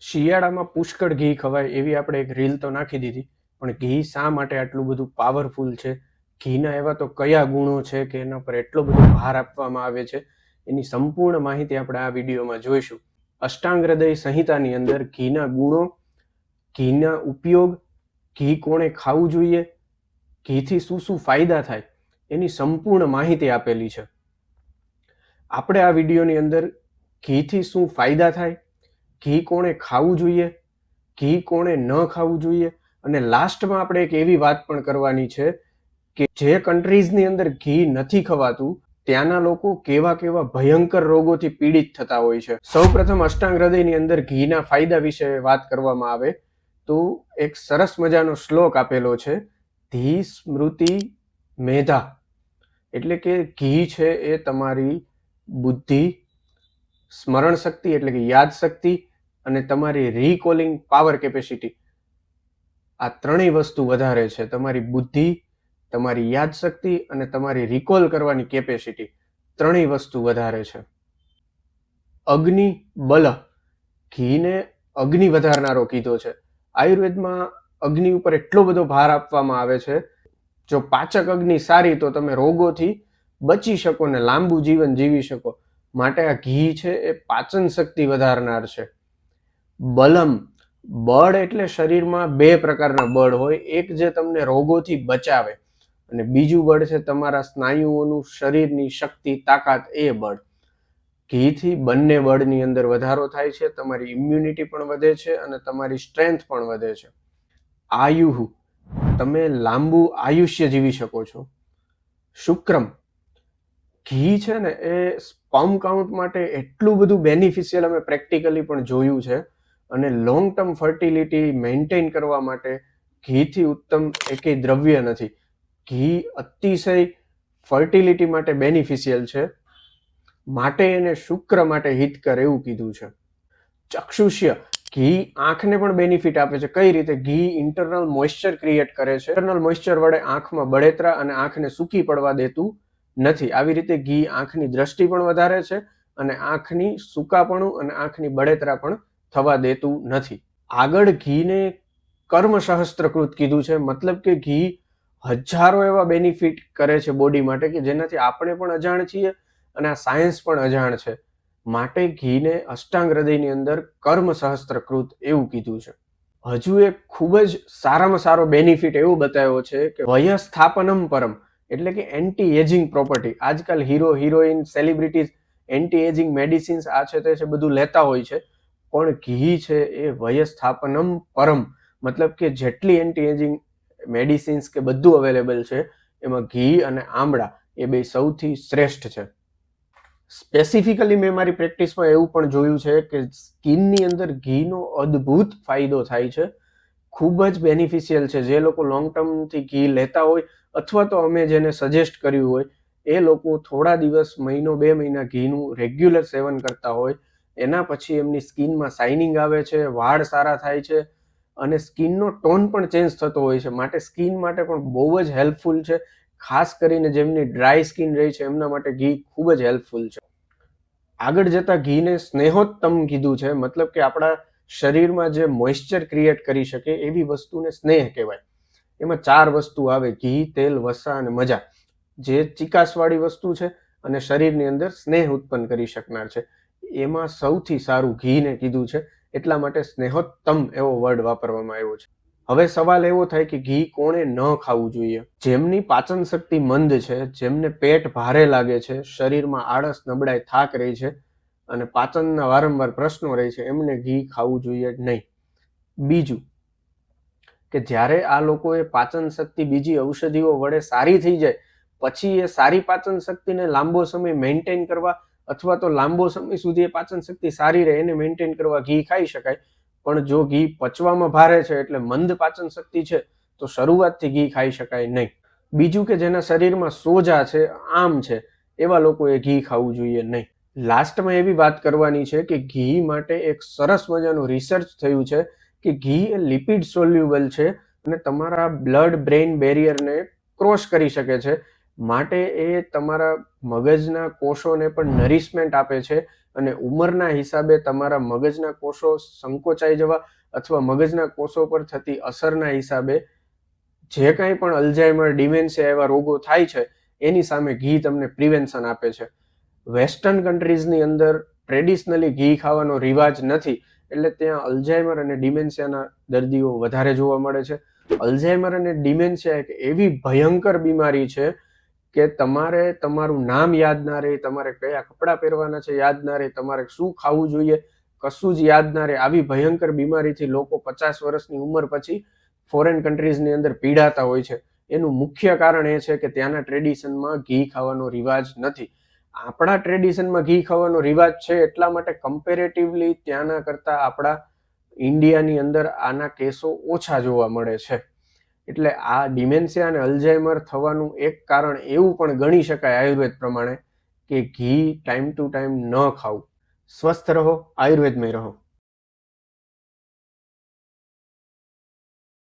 શિયાળામાં પુષ્કળ ઘી ખવાય એવી આપણે એક રીલ તો નાખી દીધી, પણ ઘી શા માટે આટલું બધું પાવરફુલ છે? ઘીના એવા તો કયા ગુણો છે કે એના પર એટલો બધો ભાર આપવામાં આવે છે? એની સંપૂર્ણ માહિતી આપણે આ વિડીયોમાં જોઈશું. અષ્ટાંગ હૃદય સંહિતાની અંદર ઘીના ગુણો, ઘીના ઉપયોગ, ઘી કોણે ખાવું જોઈએ, ઘીથી શું શું ફાયદા થાય, એની સંપૂર્ણ માહિતી આપેલી છે. આપણે આ વિડીયોની અંદર ઘીથી શું ફાયદા થાય, ઘી કોણે ખાવું જોઈએ, ઘી કોણે ન ખાવું જોઈએ, અને લાસ્ટમાં આપણે એક એવી વાત પણ કરવાની છે કે જે કન્ટ્રીઝની અંદર ઘી નથી ખવાતું ત્યાંના લોકો કેવા કેવા ભયંકર રોગોથી પીડિત થતા હોય છે. સૌપ્રથમ અષ્ટાંગ હૃદયની અંદર ઘીના ફાયદા વિશે વાત કરવામાં આવે તો એક સરસ મજાનો શ્લોક આપેલો છે, ધી સ્મૃતિ મેધા, એટલે કે ઘી છે એ તમારી બુદ્ધિ, સ્મરણ શક્તિ એટલે કે યાદ શક્તિ અને તમારી રીકોલિંગ પાવર કેપેસિટી, આ ત્રણેય વસ્તુ વધારે છે. તમારી બુદ્ધિ, તમારી યાદ શક્તિ અને તમારી રિકોલ કરવાની કેપેસિટી, ત્રણેય વસ્તુ વધારે છે. અગ્નિ બલ, ઘીને અગ્નિ વધારનારો કીધો છે. આયુર્વેદમાં અગ્નિ ઉપર એટલો બધો ભાર આપવામાં આવે છે, જો પાચક અગ્નિ સારી તો તમે રોગોથી બચી શકો ને લાંબુ જીવન જીવી શકો. માટે આ ઘી છે એ પાચન શક્તિ વધારનાર છે. બલમ, બળ એટલે શરીરમાં બે પ્રકારના બળ હોય, એક જે તમને રોગોથી બચાવે અને બીજું બળ છે તમારા સ્નાયુઓનું, શરીરની શક્તિ, તાકાત, એ બળ. ઘીથી બંને બળની અંદર વધારો થાય છે, તમારી ઇમ્યુનિટી પણ વધે છે અને તમારી સ્ટ્રેન્થ પણ વધે છે. આયુઃ, તમે લાંબુ આયુષ્ય જીવી શકો છો. શુક્રમ, ઘી છે ને એ સ્પર્મ કાઉન્ટ માટે એટલું બધું બેનિફિશિયલ અમે પ્રેક્ટિકલી પણ જોયું છે, અને લોંગ ટર્મ ફર્ટિલિટી મેન્ટેન કરવા માટે ઘીથી ઉત્તમ એકેય દ્રવ્ય નથી. ઘી અતિશય ફર્ટિલિટી માટે બેનિફિશિયલ છે, માટે એને શુક્ર માટે હિતકર એવું કીધું છે. ચક્ષુષ્ય, ઘી આંખને પણ બેનિફિટ આપે છે. કઈ રીતે? ઘી ઇન્ટરનલ મોઇશ્ચર ક્રિએટ કરે છે. ઇન્ટરનલ મોઇશ્ચર વડે આંખમાં બળતરા અને આંખને સૂકી પડવા દેતું નથી. આવી રીતે ઘી આંખની દ્રષ્ટિ પણ વધારે છે અને આંખની સૂકાપણું અને આંખની બળતરા પણ થવા દેતું નથી. આગળ ઘીને કર્મ સહસ્ત્રકૃત કીધું છે, મતલબ કે ઘી હજારો એવા બેનિફિટ કરે છે બોડી માટે કે જેનાથી આપણે પણ અજાણ છીએ અને આ સાયન્સ પણ અજાણ છે. માટે ઘીને અષ્ટાંગ હૃદયની અંદર કર્મ સહસ્ત્રકૃત એવું કીધું છે. હજુ એક ખૂબ જ સારામાં સારો બેનિફિટ એવો બતાવ્યો છે કે વયસ્થાપનમ પરમ, એટલે કે એન્ટી એજિંગ પ્રોપર્ટી. આજકાલ hero, heroine, celebrities anti ageing medicines આ છે તે છે બધું લેતા હોય છે, પણ ઘી છે એ વયસ્થાપનમ પરમ, મતલબ કે જેટલી એન્ટી એજિંગ મેડિસિન્સ કે બધું અવેલેબલ છે એમાં ઘી અને આમળા એ બે સૌથી શ્રેષ્ઠ છે. સ્પેસિફિકલી મેં મારી પ્રેક્ટિસમાં એવું પણ જોયું છે કે સ્કિનની અંદર ઘીનો અદ્ભુત ફાયદો થાય છે, ખૂબ જ બેનિફિશિયલ છે. જે લોકો લોંગ ટર્મથી ઘી લેતા હોય અથવા તો અમે જેને સજેસ્ટ કર્યું હોય એ લોકો થોડા દિવસ, મહિનો 2 મહિના ઘીનું રેગ્યુલર સેવન કરતા હોય, એના પછી એમની સ્કિનમાં શાઇનિંગ આવે છે, વાળ સારા થાય છે અને સ્કિનનો ટોન પણ ચેન્જ થતો હોય છે. માટે સ્કિન માટે પણ બહુ જ હેલ્પફુલ છે. ખાસ કરીને જેમની ડ્રાય સ્કિન રહી છે એમના માટે ઘી ખૂબ જ હેલ્પફુલ છે. આગળ જતા ઘીને સ્નેહોત્તમ કીધું છે, મતલબ કે આપણા શરીરમાં જે મોઇશ્ચર ક્રિએટ કરી શકે એવી વસ્તુને સ્નેહ કહેવાય. એમાં 4 વસ્તુ આવે: ઘી, તેલ, વસા અને મજા, જે ચિકાસવાળી વસ્તુ છે અને શરીરની અંદર સ્નેહ ઉત્પન્ન કરી શકનાર છે. એમાં સૌથી સારું ઘીને કીધું છે, એટલા માટે સ્નેહોત્તમ એવો વર્ડ વાપરવામાં આવ્યો છે. હવે સવાલ એવો થાય કે ઘી કોણે ન ખાવું જોઈએ? જેમની પાચન શક્તિ મંદ છે, જેમને પેટ ભારે લાગે છે, શરીરમાં આળસ, નબળાઈ, થાક રહી છે અને પાચનના વારંવાર પ્રશ્નો રહે છે, એમને ઘી ખાવું જોઈએ નહીં. બીજું કે જ્યારે આ લોકોએ પાચન શક્તિ બીજી ઔષધિઓ વડે સારી થઈ જાય પછી એ સારી પાચન શક્તિને લાંબો સમય મેન્ટેન કરવા અથવા તો લાંબો સમય સુધી એ પાચન શક્તિ સારી રહે એને મેન્ટેન કરવા ઘી ખાઈ શકાય. પણ જો ઘી પચવામાં ભારે છે એટલે મંદ પાચન શક્તિ છે તો શરૂઆતથી ઘી ખાઈ શકાય નહીં. બીજું કે જેના શરીરમાં સોજા છે, આમ છે, એવા લોકોએ ઘી ખાવું જોઈએ નહીં. લાસ્ટમાં એવી વાત કરવાની છે કે ઘી માટે એક સરસ મજાનું રિસર્ચ થયું છે કે ઘી એ લિપિડ સોલ્યુબલ છે અને તમારા બ્લડ બ્રેઇન બેરિયરને ક્રોસ કરી શકે છે. માટે એ તમારા મગજના કોષોને પણ નરિશમેન્ટ આપે છે, અને ઉંમરના હિસાબે તમારા મગજના કોષો સંકોચાઈ જવા અથવા મગજના કોષો પર થતી અસરના હિસાબે જે કાંઈ પણ અલ્ઝાઇમર, ડિમેન્શિયા એવા રોગો થાય છે એની સામે ઘી તમને પ્રિવેન્શન આપે છે. વેસ્ટર્ન કન્ટ્રીઝની અંદર ટ્રેડિશનલી ઘી ખાવાનો રિવાજ નથી, એટલે ત્યાં અલ્ઝાઇમર અને ડિમેન્શિયાના દર્દીઓ વધારે જોવા મળે છે. અલ્ઝાઇમર અને ડિમેન્શિયા એક એવી ભયંકર બીમારી છે કે તમારે તમારું નામ યાદ ના રહે, તમારે કયા કપડાં પહેરવાના છે યાદ ના રહે, તમારે શું ખાવું જોઈએ કશું જ યાદ ના રહે. આવી ભયંકર બીમારીથી લોકો 50 વર્ષની ઉંમર પછી ફોરેન કન્ટ્રીઝની અંદર પીડાતા હોય છે. એનું મુખ્ય કારણ એ છે કે ત્યાંના ટ્રેડિશનમાં ઘી ખાવાનો રિવાજ નથી. આપણા ટ્રેડિશનમાં ઘી ખાવાનો રિવાજ છે એટલા માટે કમ્પેરેટિવલી ત્યાંના કરતાં આપણા ઇન્ડિયાની અંદર આના કેસો ઓછા જોવા મળે છે. એટલે આ ડિમેન્શિયા અને અલ્ઝાઇમર થવાનું એક કારણ એવું પણ ગણી શકાય આયુર્વેદ પ્રમાણે કે ઘી ટાઈમ ટુ ટાઈમ ન ખાવું. સ્વસ્થ રહો, આયુર્વેદમય રહો.